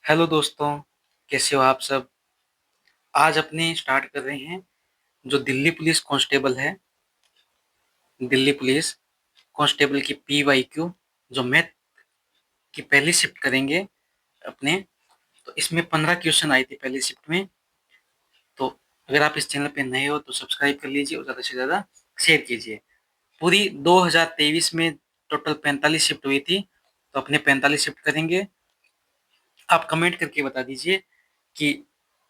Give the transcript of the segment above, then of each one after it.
Hello दोस्तों, कैसे हो आप सब। आज अपने स्टार्ट कर रहे हैं जो दिल्ली पुलिस कांस्टेबल है। दिल्ली पुलिस कांस्टेबल की PYQ जो मैथ की पहली शिफ्ट करेंगे अपने। तो इसमें 15 क्वेश्चन आए थे पहली शिफ्ट में। तो अगर आप इस चैनल पे नए हो तो सब्सक्राइब कर लीजिए और ज़्यादा से ज़्यादा शेयर कीजिए। पूरी 2023 में टोटल 45 शिफ्ट हुई थी, तो अपने 45 शिफ्ट करेंगे। आप कमेंट करके बता दीजिए कि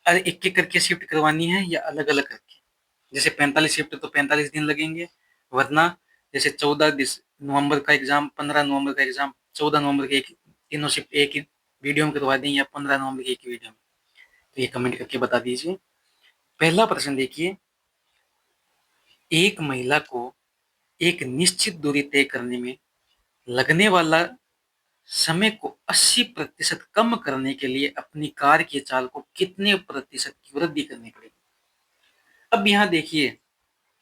एक एक करके शिफ्ट करवानी है या अलग अलग करके। जैसे 45 शिफ्ट तो 45 दिन लगेंगे, वरना जैसे 14 नवंबर का एग्जाम, 15 नवंबर का एग्जाम, 14 नवंबर के एक तीनों शिफ्ट एक ही वीडियो में करवा दें या 15 नवंबर की एक ही वीडियो में। तो ये कमेंट करके बता दीजिए। पहला प्रश्न देखिए, एक महिला को एक निश्चित दूरी तय करने में लगने वाला समय को 80% कम करने के लिए अपनी कार की चाल को कितने प्रतिशत की वृद्धि करनी पड़ेगी। अब यहाँ देखिए,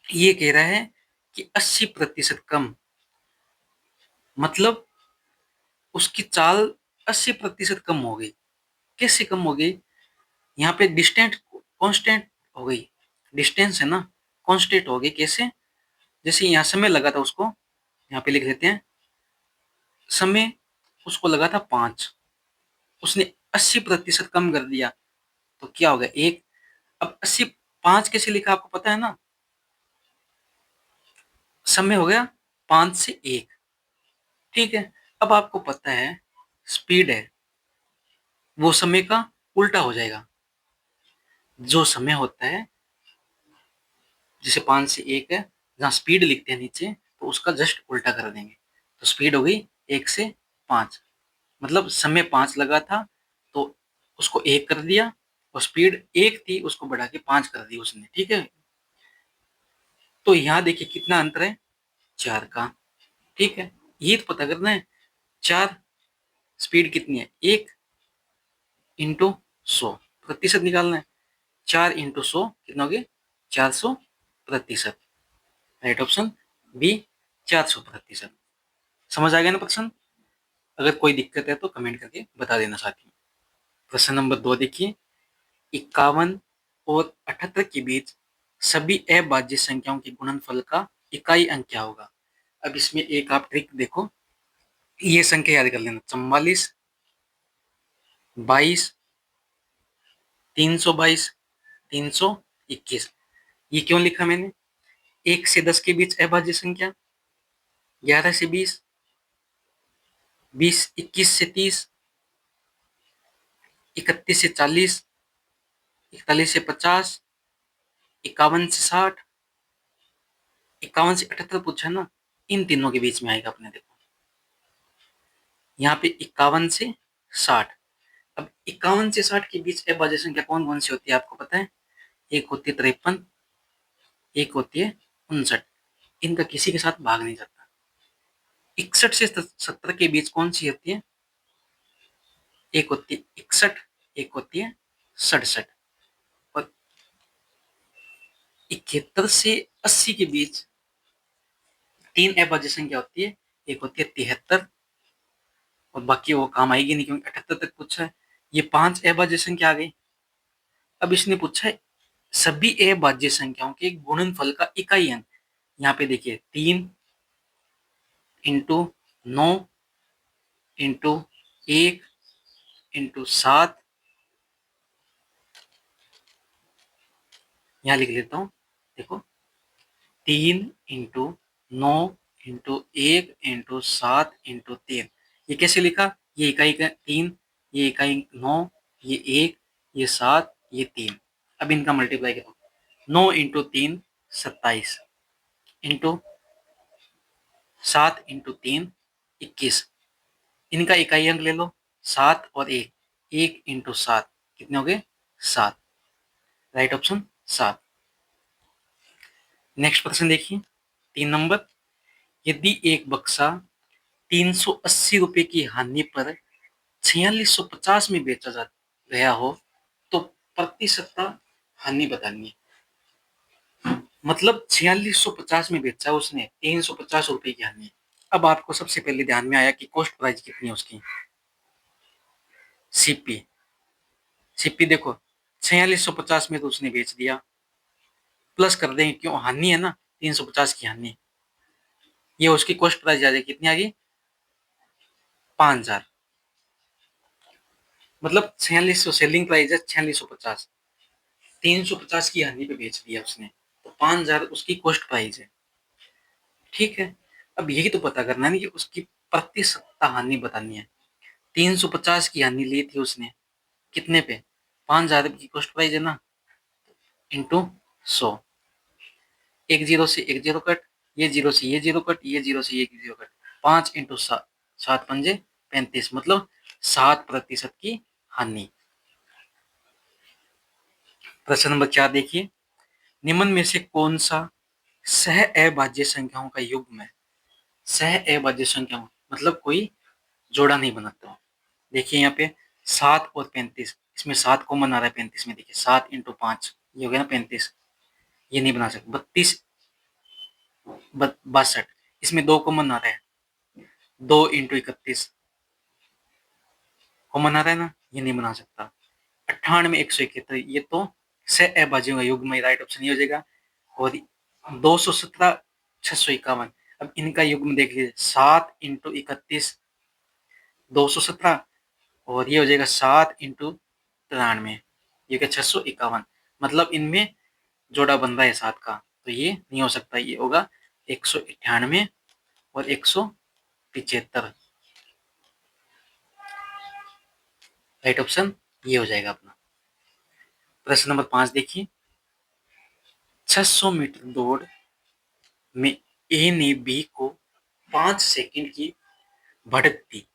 ये कह रहा है कि 80% कम, मतलब उसकी चाल 80% कम हो गई। कैसे कम हो गई? यहाँ पे डिस्टेंस कांस्टेंट हो गई। डिस्टेंस है ना, कांस्टेंट हो गई। कैसे? जैसे यहाँ समय लगा था उसको, यहाँ पे लिख देते हैं समय उसको लगा था 5, उसने 80% कम कर दिया तो क्या हो गया? एक। अब 80 5 कैसे लिखा आपको पता है ना? समय हो गया 5 से 1। ठीक है। अब आपको पता है स्पीड है, वो समय का उल्टा हो जाएगा। जो समय होता है, जैसे 5 से 1 है, जहाँ स्पीड लिखते हैं नीचे, तो उसका जस्ट उल्टा कर देंगे। तो स्पीड हो गई 1 से 5, मतलब समय 5 लगा था तो उसको 1 कर दिया, और स्पीड 1 थी उसको बढ़ा के 5 कर दी उसने। ठीक है। तो यहाँ देखिए कितना अंतर है, 4 का। ठीक है। ये तो पता करना है। 4, स्पीड कितनी है? 1 इंटू 100, प्रतिशत निकालना है। 4 इंटू 100 कितना हो गया? 400%। Right option B, 400%। समझ आ गया ना प्रश्न? अगर कोई दिक्कत है तो कमेंट करके बता देना साथी। प्रश्न नंबर 2 देखिए, 51 और 78 के बीच सभी अभाज्य संख्याओं के गुणनफल का इकाई अंक क्या होगा? अब इसमें एक आप ट्रिक देखो, ये संख्या याद कर लेना। 44, 22, 322, 321। ये क्यों लिखा मैंने? 1 से 10 के बीच अभाज्य संख्या, 11 से 20, 21 से 30, 31 से 40, 41 से 50, 51 से 60, 51 से 78 पूछा ना, इन तीनों के बीच में आएगा अपने। देखो यहाँ पे 51 से 60। अब 51 से 60 के बीच अभाज्य संख्या कौन कौन सी होती है आपको पता है? एक होती है 53, एक होती है 59। इनका किसी के साथ भाग नहीं जाता। 61 से 70 के बीच कौन सी होती है? एक होती है 61, एक होती है 67। और 71 से 80 के बीच 3 अभाज्य संख्या होती है। एक होती है 73, और बाकी वो काम आएगी नहीं क्योंकि 78 तक पूछा है। ये 5 अभाज्य संख्या आ गई। अब इसने पूछा है सभी अभाज्य संख्याओं के गुणनफल का इकाई अंक। यहाँ पे देखिए 3 इंटू 9 इंटू 1 इंटू 7, यहाँ लिख लेता हूँ। देखो 3 इंटू 9 इंटू 1 इंटू 7 इंटू 3। ये कैसे लिखा? ये इकाई का 3, ये इकाई 9, ये 1, ये 7, ये 3। अब इनका मल्टीप्लाई करो। 9 इंटू 3 27, इंटू 7 इंटू 3 21। इनका इकाई अंक ले लो 7 और 1, 1 इंटू 7 कितने हो गए? 7। Right option 7। नेक्स्ट प्रश्न देखिए, 3 नंबर। यदि एक बक्सा 380 रुपए की हानि पर 4650 में बेचा जा गया हो तो प्रतिशतता हानि बतानी है। मतलब 4650 में बेचा उसने, 350 रुपए की हानि। अब आपको सबसे पहले ध्यान में आया कि कॉस्ट प्राइस कितनी है उसकी, CP। छिप्पी देखो 4650 में तो उसने बेच दिया, प्लस कर देंगे क्यों, हानि है ना, 350 की हानि। ये उसकी कॉस्ट प्राइस आ जाएगी, कितनी आ गई, 5000। मतलब 4600 सेलिंग प्राइस है, 4650, 350 की हानि पे बेच दिया उसने, तो 5000 उसकी कॉस्ट प्राइस है। ठीक है, अब यही तो पता करना है कि उसकी प्रति सप्ताह हानि बतानी है। 350 की हानि ली थी उसने, कितने पे, 5000 की कॉस्ट प्राइस है ना, इंटू 100, एक जीरो से एक जीरो कट, ये जीरो से ये जीरो कट, ये जीरो से ये जीरो कट, 5 × 7, 7×5 = 35, मतलब 7% की हानि। प्रश्न नंबर 4 देखिए, निम्न में से कौन सा सह अभाज्य संख्याओं का युग्म है। सह अभाज्य संख्याओं मतलब कोई जोड़ा नहीं बनाता। देखिए यहाँ पे 7 और 35, इसमें 7 कॉमन आ रहा है 35 में, देखिए 7 × 5 ये हो गया ना 35, ये नहीं बना सकते। 62, इसमें 2 कॉमन आ रहा है, 2 × 31 कॉमन आ रहा है ना, ये नहीं बना सकता। 98, 171 ये तो सह अभाज्यों का युग्म, राइट ऑप्शन ये हो जाएगा। और 217, 651, अब इनका युग्म देख लीजिए, 7 × 31 217, और ये हो जाएगा 7 × 93, ये क्या 651, मतलब इनमें जोड़ा बन रहा है 7 का, तो ये नहीं हो सकता, ये होगा 198 और 175, राइट ऑप्शन ये हो जाएगा अपना। प्रश्न नंबर 5 देखिए, 600 मीटर दौड़ में ए ने बी को 5 सेकंड की बढ़त दी,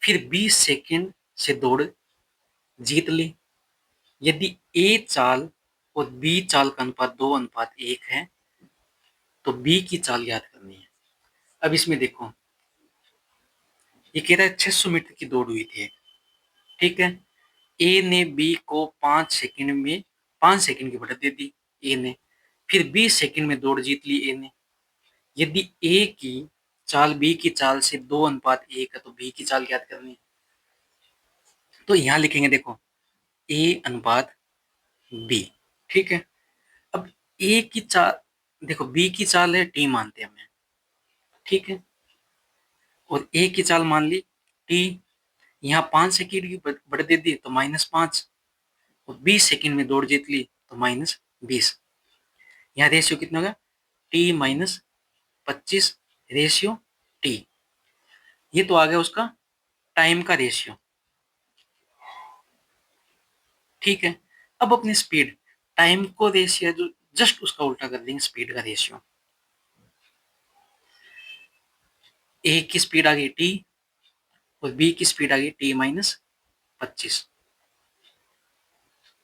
फिर 20 सेकंड से दौड़ जीत ली। यदि ए चाल और बी चाल का अनुपात 2:1 है, तो बी की चाल याद करनी है। अब इसमें देखो, ये कह रहा है 600 मीटर की दौड़ हुई थी, ठीक है, ए ने बी को 5 सेकंड की बढ़त दे दी ए ने, फिर 20 सेकंड में दौड़ जीत ली ए ने। यदि ए की चाल बी की चाल से 2:1 है, तो बी की चाल याद करनी है। तो यहां लिखेंगे देखो, ए अनुपात बी, ठीक है। अब ए की चाल देखो, बी की चाल है टी मानते हैं हमें, ठीक है, और ए की चाल मान ली टी, यहाँ 5 सेकंड की बढ़त दे दी तो -5, और 20 सेकंड में दौड़ जीत ली तो -20। यहाँ रेशियो कितना होगा, T-25 रेशियो टी, ये तो आ गया उसका टाइम का रेशियो, ठीक है। अब अपनी स्पीड, टाइम को रेशियो जो जस्ट उसका उल्टा कर देंगे, स्पीड का रेशियो, ए की स्पीड आ गई टी और बी की स्पीड आ गई T-25,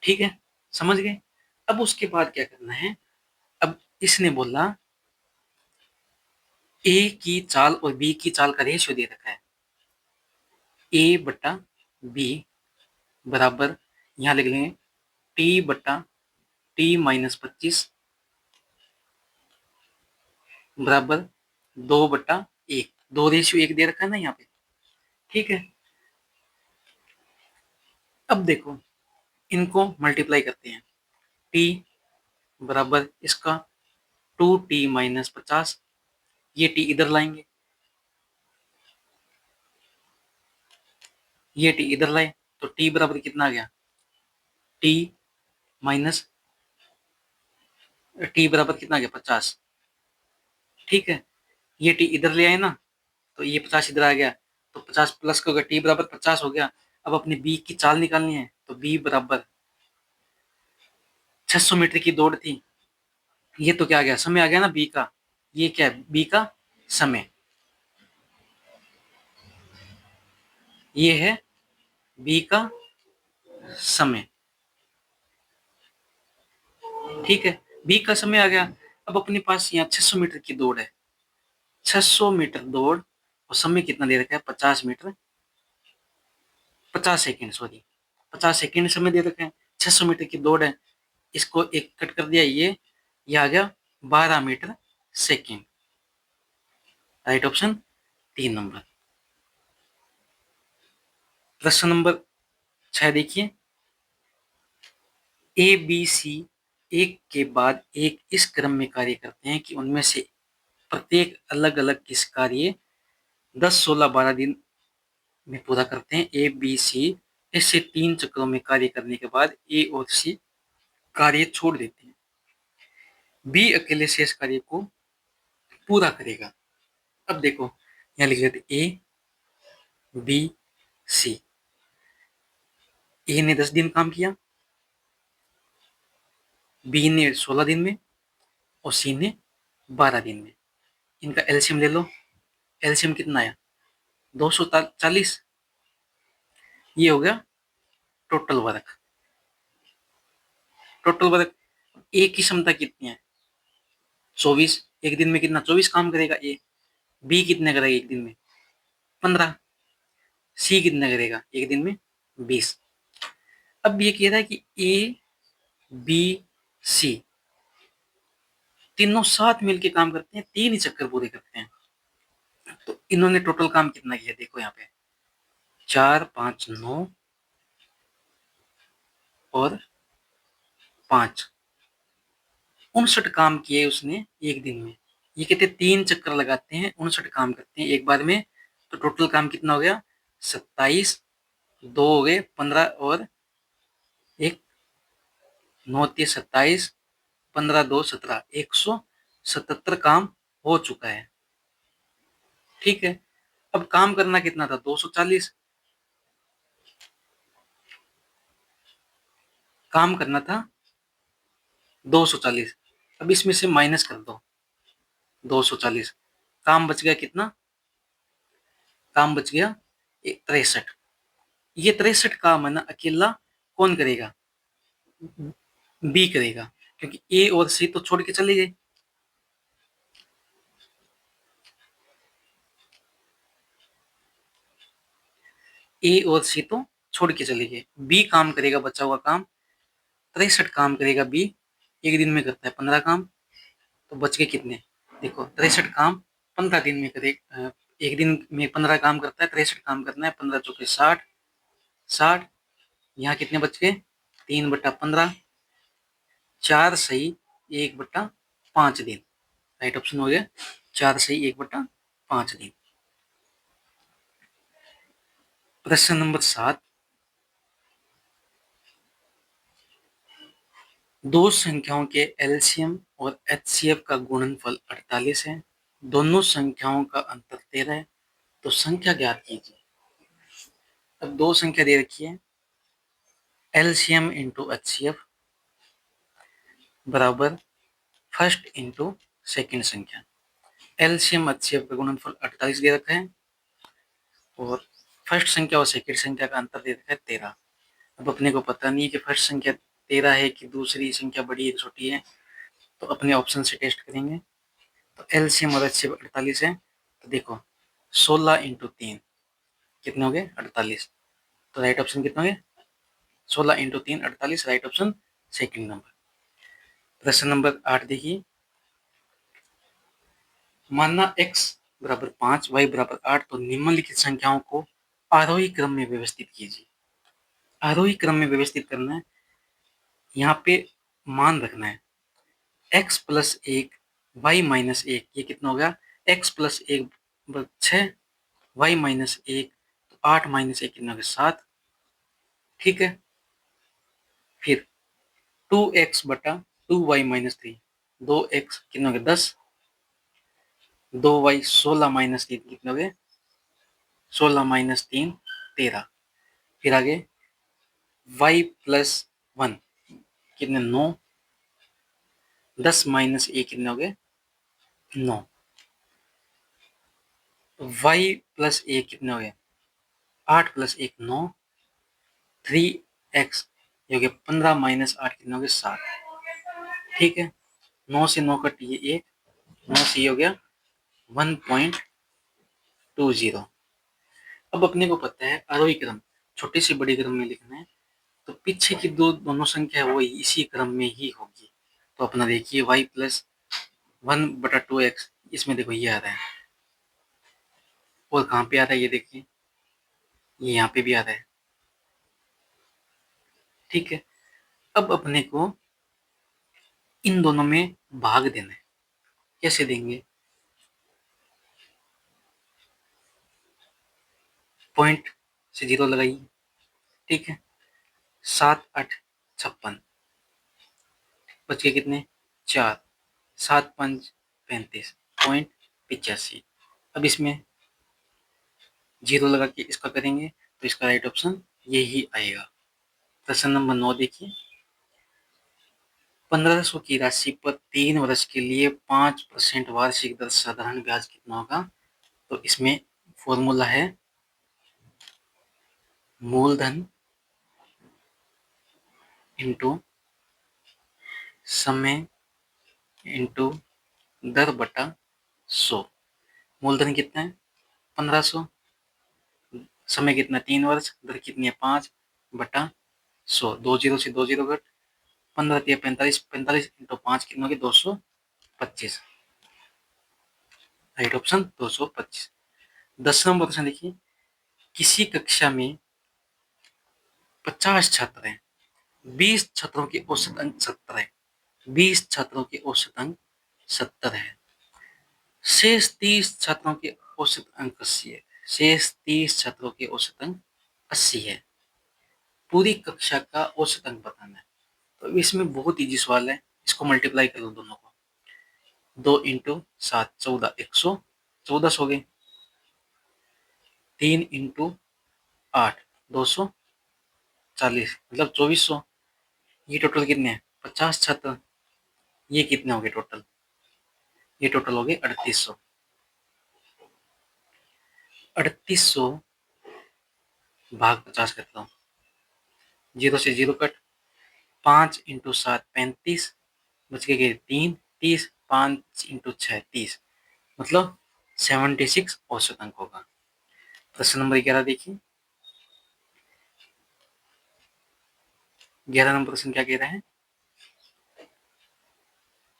ठीक है, समझ गए। अब उसके बाद क्या करना है, अब इसने बोला ए की चाल और बी की चाल का रेशियो दे रखा है, A/B बराबर, यहां लिख लेंगे T/T-25 बराबर 2/1, 2:1 दे रखा है ना यहाँ पे, ठीक है। अब देखो, इनको मल्टीप्लाई करते हैं, T बराबर इसका 2T-50, ये T इधर लाएंगे, ये T इधर लाए, तो T बराबर कितना आ गया, T माइनस T बराबर कितना आ गया 50, ठीक है। ये T इधर ले आए ना, तो ये 50 इधर आ गया, तो 50 प्लस का होगा, T बराबर 50 हो गया। अब अपने बी की चाल निकालनी है, तो बी बराबर 600 मीटर की दौड़ थी, ये तो क्या आ गया, समय आ गया ना बी का, ये क्या है बी का समय, ये है बी का समय, ठीक है, बी का समय आ गया। अब अपने पास यहाँ 600 मीटर की दौड़ है, 600 मीटर दौड़ और समय कितना दे रखा है, 50 मीटर, 50 सेकेंड, सॉरी 50 सेकेंड समय दे रखा है, 600 मीटर की दौड़ है, इसको एक कट कर दिया, ये आ गया 12 metre second, right option 3 number. प्रश्न नंबर 6 देखिए, ए बी सी एक के बाद एक इस क्रम में कार्य करते हैं कि उनमें से प्रत्येक अलग अलग किस कार्य 10, 16, 12 दिन में पूरा करते हैं। ए बी सी इससे 3 चक्रों में कार्य करने के बाद ए और सी कार्य छोड़ देते हैं। बी अकेले शेष कार्य को पूरा करेगा। अब देखो यहाँ लिख लेते ए बी सी। ए ने 10 दिन काम किया, बी ने 16 दिन में और सी ने 12 दिन में। इनका एलसीएम ले लो। एलसीएम कितना आया? 240। ये हो गया टोटल वर्क। टोटल वर्क ए की क्षमता कितनी है? 24। एक दिन में कितना? 24 काम करेगा ए। बी कितने करेगा एक दिन में? 15। सी कितने करेगा एक दिन में? 20। अब ये कह रहा है कि ए बी सी तीनों साथ मिलके काम करते हैं, 3 ही चक्कर पूरे करते हैं। तो इन्होंने टोटल काम कितना किया देखो यहाँ पे, 4, 5, 9 और 5, 59 काम किए उसने एक दिन में। ये कहते 3 चक्कर लगाते हैं, 59 काम करते हैं एक बार में। तो टोटल काम कितना हो गया? 27, 2 हो गए 15 और 1 9 3 27, 15 2 17, 177 काम हो चुका है। ठीक है। अब काम करना कितना था? 240 काम करना था, 240। अब इसमें से माइनस कर दो 240। काम बच गया कितना? काम बच गया 63। ये 63 काम है ना अकेला कौन करेगा? बी करेगा, क्योंकि ए और सी तो छोड़ के चले गए। ए और सी तो छोड़ के चले गए, बी काम करेगा बचा हुआ काम। 63 काम करेगा बी। एक दिन में करता है 15 काम। तो बच गए कितने? देखो 63 काम 15 दिन में करे। एक दिन में 15 काम करता है, 63 काम करना है, 15 चौके 60। 60 यहाँ कितने बच गए? 3/15। 4 सही 1/5 दिन। राइट ऑप्शन हो गया 4 सही 1/5 दिन। प्रश्न नंबर 7, दो संख्याओं के एलसीएम और एचसीएफ का गुणनफल 48 है, दोनों संख्याओं का अंतर 13 है, तो संख्या ज्ञात कीजिए। अब दो संख्या दे रखी है, एलसीएम इंटू एचसीएफ बराबर फर्स्ट इंटू सेकेंड संख्या। एलसीएम एचसीएफ का गुणनफल 48 दे रखा है और फर्स्ट संख्या और सेकेंड संख्या का अंतर दे रखा है 13। अब अपने को पता नहीं है कि फर्स्ट संख्या 13 है कि दूसरी संख्या बड़ी है छोटी है, तो अपने ऑप्शन से टेस्ट करेंगे। तो एलसीएम और एचसीएफ 48 है, तो देखो 16 इंटू 3 कितने हो गए? 48। तो राइट ऑप्शन कितने हो गए? 16 into 3 48, right option second number. प्रश्न नंबर 8 देखिए, मानना x बराबर 5 y बराबर 8, तो निम्नलिखित संख्याओं को आरोही क्रम में व्यवस्थित कीजिए। आरोही क्रम में व्यवस्थित करना है, यहाँ पे मान रखना है x प्लस 1 y माइनस 1, ये कितना हो गया? x प्लस 1 6, y माइनस 1 तो 8 माइनस 1 कितना हो गया? 7। ठीक है। फिर 2x बटा 2y माइनस 3, 2x कितना हो गया? 10, 2y 16 माइनस 3 कितने हो गए? 16 माइनस 3 13। फिर आगे y प्लस 1 कितने? 9, 10 माइनस 1 कितने हो गए? 9। y प्लस 1 कितने हो गए? 8 प्लस 1 9, 3x ये हो गया 15 माइनस 8 कितने हो गए? 7। ठीक है। 9 से 9 कटिए 1, 9 से ये हो गया 1.20। अब अपने को पता है आरोही क्रम छोटे से बड़े क्रम में लिखना है, तो पीछे की दोनों संख्या वो इसी क्रम में ही होगी। तो अपना देखिए y प्लस 1/2x, इसमें देखो ये आ रहा है, और कहाँ पे आ रहा है ये देखिए, ये यहाँ पे भी आ रहा है। ठीक है। अब अपने को इन दोनों में भाग देना है। कैसे देंगे? पॉइंट से 0 लगाइए, ठीक है। 7 8 56, बच गए कितने? 4। 7 5 35, पॉइंट 85। अब इसमें 0 लगा के इसका करेंगे तो इसका राइट ऑप्शन यही आएगा। प्रश्न नंबर 9 देखिए। 1500 की राशि पर 3 वर्ष के लिए 5% वार्षिक दर साधारण ब्याज कितना होगा? तो इसमें फॉर्मूला है मूलधन इंटू समय इंटू दर बटा 100। मूलधन कितना है? 1500, समय कितना? 3 वर्ष, दर कितनी है? 5 बटा 100। 2 जीरो से 2 जीरो घट, 15 तिया 45, 45 इंटू 5 कितना हो गया? 225। Right option 225। 10 नंबर क्वेश्चन देखिए। किसी कक्षा में 50 छात्र हैं, 20 छात्रों के औसत अंक 70 है। 20 छात्रों के औसत अंक 70 है। शेष 30 छात्रों के औसत अंक 80 है। शेष 30 छात्रों के औसत अंक 80 है। पूरी कक्षा का औसत अंक बताना है। तो इसमें बहुत इजी सवाल है, इसको मल्टीप्लाई कर लो दोनों को। 2 इंटू 7 14, 114 हो गए। 3 इंटू 8 240, मतलब 2400। ये टोटल कितने हैं? 50 छात्र। ये कितने हो गए टोटल? ये टोटल हो गए 3800। 3800 भाग 50 करता हूँ, 0 से 0 कट, 5 इंटू 7 35, बच गए 3 30, 5 इंटू 6 30, मतलब 76 औसत अंक होगा। प्रश्न नंबर 11 देखिए। 11 नंबर प्रश्न क्या कह रहा है?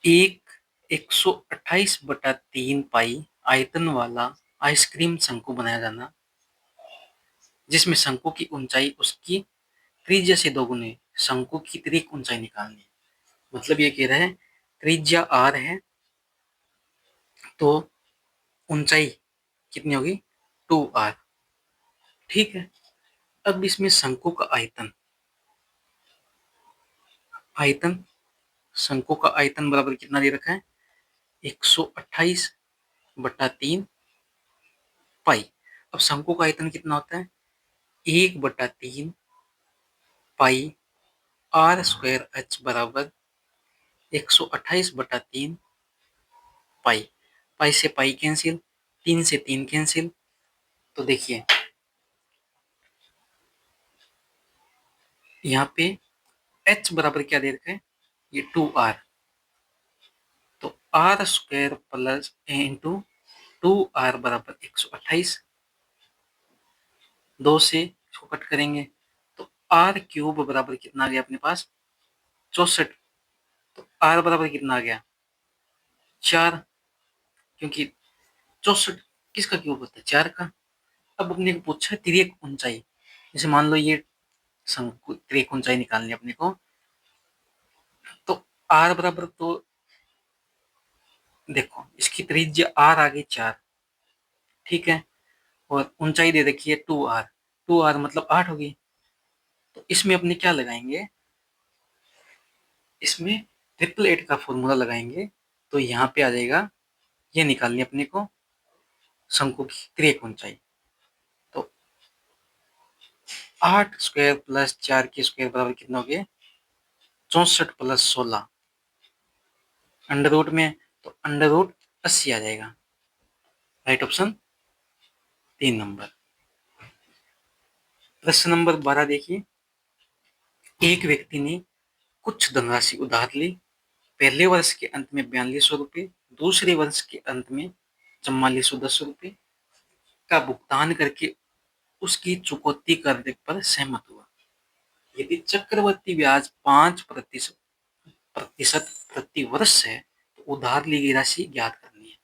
एक 128/3 पाई आयतन वाला आइसक्रीम शंकु बनाया जाना, जिसमें शंकु की ऊंचाई उसकी त्रिज्या से दोगुनी। शंकु की त्रिक ऊंचाई निकालनी है। मतलब ये कह रहा है त्रिज्या r है तो ऊंचाई कितनी होगी? 2r। ठीक है। अब इसमें शंकु का आयतन, आयतन शंकु का आयतन बराबर कितना दे रखा है? 128/3 पाई। अब शंकु का आयतन कितना होता है? 1/3 पाई r² h बराबर 128/3 पाई। पाई से पाई कैंसिल, 3 से 3 कैंसिल। तो देखिए यहाँ पे h बराबर क्या दे रखा है? ये 2r। तो r² प्लस इंटू 2r बराबर 128। 2 से इसको कट करेंगे तो r³ बराबर कितना आ गया अपने पास? 64। तो r बराबर कितना आ गया? 4, क्योंकि 64 किसका क्यूब होता है? 4 का। अब अपने को पूछा है तिर्यक ऊंचाई। जैसे मान लो ये शंकु तिर्यक ऊंचाई निकालनी है अपने को, तो r बराबर, तो देखो इसकी त्रिज्या r आ गई 4, ठीक है, और ऊंचाई दे रखी है 2r। 2r मतलब 8 होगी। तो इसमें अपने क्या लगाएंगे? इसमें 888 का फॉर्मूला लगाएंगे तो यहाँ पे आ जाएगा, ये निकालनी है अपने को शंकु की त्रियक ऊंचाई। तो 8² प्लस 4 के स्क्वायर बराबर कितना हो गया? 64 प्लस 16 अंडर रूट में, तो अंडर रूट 80 आ जाएगा। Right option 3 number. प्रश्न नंबर 12 देखिए। एक व्यक्ति ने कुछ धनराशि उधार ली। पहले वर्ष के अंत में 4200 रुपये, दूसरे वर्ष के अंत में 4410 रुपये का भुगतान करके उसकी चुकौती करने पर सहमत हुआ। यदि चक्रवृद्धि ब्याज 5% प्रति वर्ष है तो उधार ली गई राशि ज्ञात करनी है।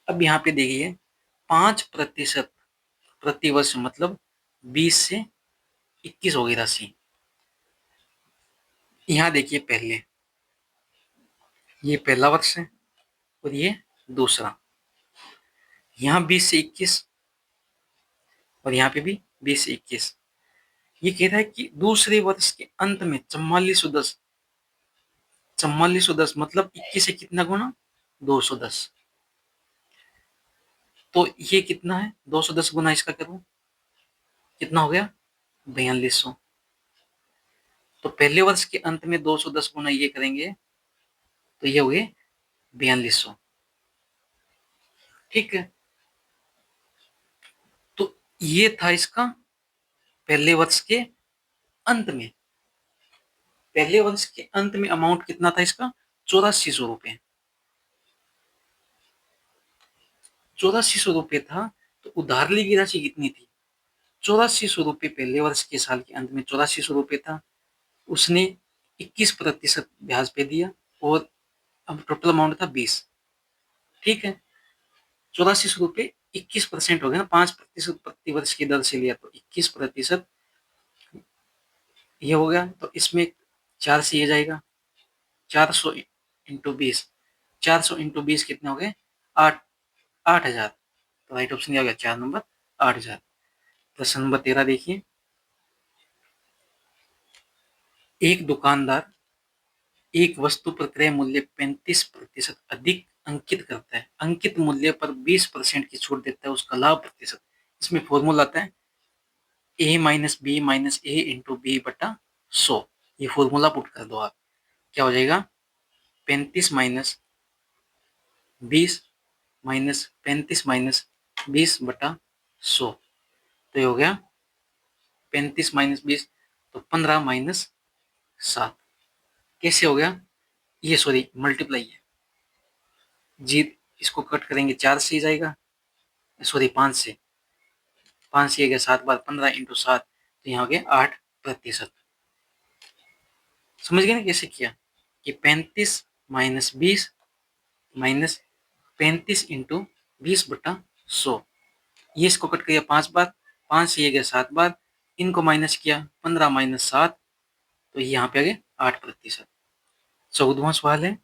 अब यहाँ पे देखिए 5% प्रति वर्ष मतलब 20 से 21 हो गई राशि। यहाँ देखिए पहले, ये पहला वर्ष है और ये दूसरा। यहाँ 20 से 21 और यहाँ पे भी 20 से 21। ये कह रहा है कि दूसरे वर्ष के अंत में 4410, 4410 मतलब 21 से कितना गुना, 210। तो ये कितना है, 210 गुना इसका करूं, कितना हो गया, 4200। तो पहले वर्ष के अंत में 210 गुना ये करेंगे तो ये हो गए 4200। ठीक है, तो ये था इसका पहले वर्ष के अंत में। पहले वर्ष के अंत में अमाउंट कितना था इसका, 8400 रुपये। 8400 रुपये था। तो उधार ली गई राशि कितनी थी, 8400 रुपये। पहले वर्ष के साल के अंत में 8400 रुपये था, उसने 21% ब्याज पे दिया और अब टोटल अमाउंट था 20। ठीक है, 8400 रुपये 21% हो गया ना, 5% प्रति वर्ष की दर से लिया तो 21% ये हो गया। तो इसमें 4 से ये जाएगा, 400 इंटू 20, 400 इंटू 20 कितने हो गए, 8000। तो राइट ऑप्शन क्या हो गया, 4 नंबर 8000। प्रश्न नंबर 13 देखिए, एक दुकानदार एक वस्तु पर क्रय मूल्य 35% अधिक अंकित करता है, अंकित मूल्य पर 20% की छूट देता है, उसका लाभ प्रतिशत। इसमें फॉर्मूला आता है ए माइनस बी माइनस ए इंटू बी बटा 100। ये फॉर्मूला पुट कर दो आप, क्या हो जाएगा, 35 माइनस 20 माइनस 35 माइनस 20 बटा 100। तो ये हो गया 35 माइनस 20, तो 15 माइनस 7। कैसे हो गया, ये सॉरी मल्टीप्लाई है जी, इसको कट करेंगे 4 से ही जाएगा, सॉरी 5 से, 5 से गया 7 बार 15 इंटू 7, तो यहाँ हो गया 8%। समझ गए ना कैसे किया, कि 35 माइनस 20 माइनस 35 इंटू 20 बटा 100। ये इसको कट किया 5 बार, 5 से ये गया 7 बार, इनको माइनस किया 15 माइनस 7, तो यहाँ पे आ गया 8%। 14वां सवाल है,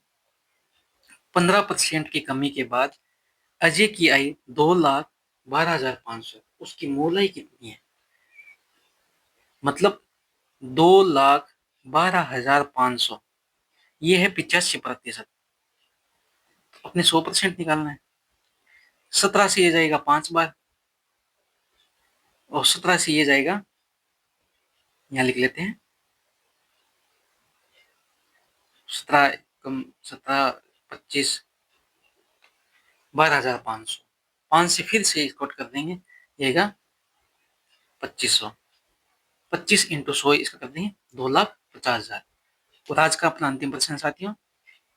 15% की कमी के बाद अजय की आय 2,12,500, उसकी मूल आय कितनी है, मतलब 2,12,500, ये है 85%। अपने 100% निकालना है। 17 से ये जाएगा 5 बार और 17 से ये जाएगा, यहाँ लिख लेते हैं 17 कम 17 25 12,500, 5 से फिर से कट कर देंगे, जाएगा 2500, 25 इंटू 100 इसका कर देंगे 2,50,000। और आज का अपना अंतिम प्रश्न साथियों,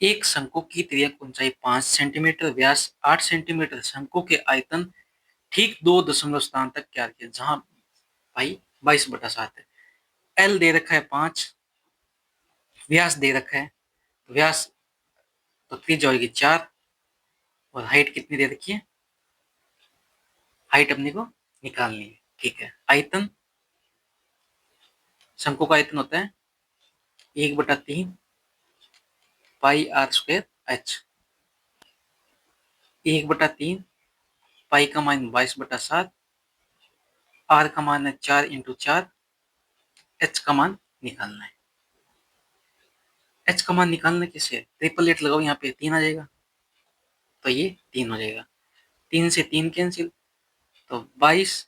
एक शंकु की तिर्यक ऊंचाई 5 सेंटीमीटर, व्यास 8 सेंटीमीटर, शंकु के आयतन ठीक 2 दशमलव स्थान तक क्या किया, जहां भाई 22/7 है। एल दे रखा है 5, व्यास दे रखा है, व्यास तो त्रिज्या होगी 4 और हाइट कितनी दे रखी है, हाइट अपने को निकालनी है। ठीक है, आयतन, शंकु का आयतन होता है 1/3 पाई आर स्क्वायर एच, 1/3 पाई का मान 22/7, आर का मान है 4 इंटू 4, एच का मान निकालना है। एच का मान निकालना कैसे है, ट्रिपल एट लगाओ, यहाँ पे 3 आ जाएगा, तो ये 3 हो जाएगा, 3 से 3 कैंसिल, तो 22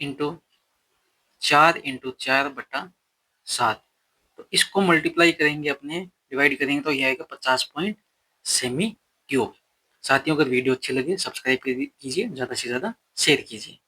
इंटू 4 इंटू 4/7। तो इसको मल्टीप्लाई करेंगे अपने, डिवाइड करेंगे तो ये आएगा 50 पॉइंट सेमी क्यूब। साथियों, अगर वीडियो अच्छी लगे सब्सक्राइब कीजिए, ज़्यादा से ज़्यादा शेयर कीजिए।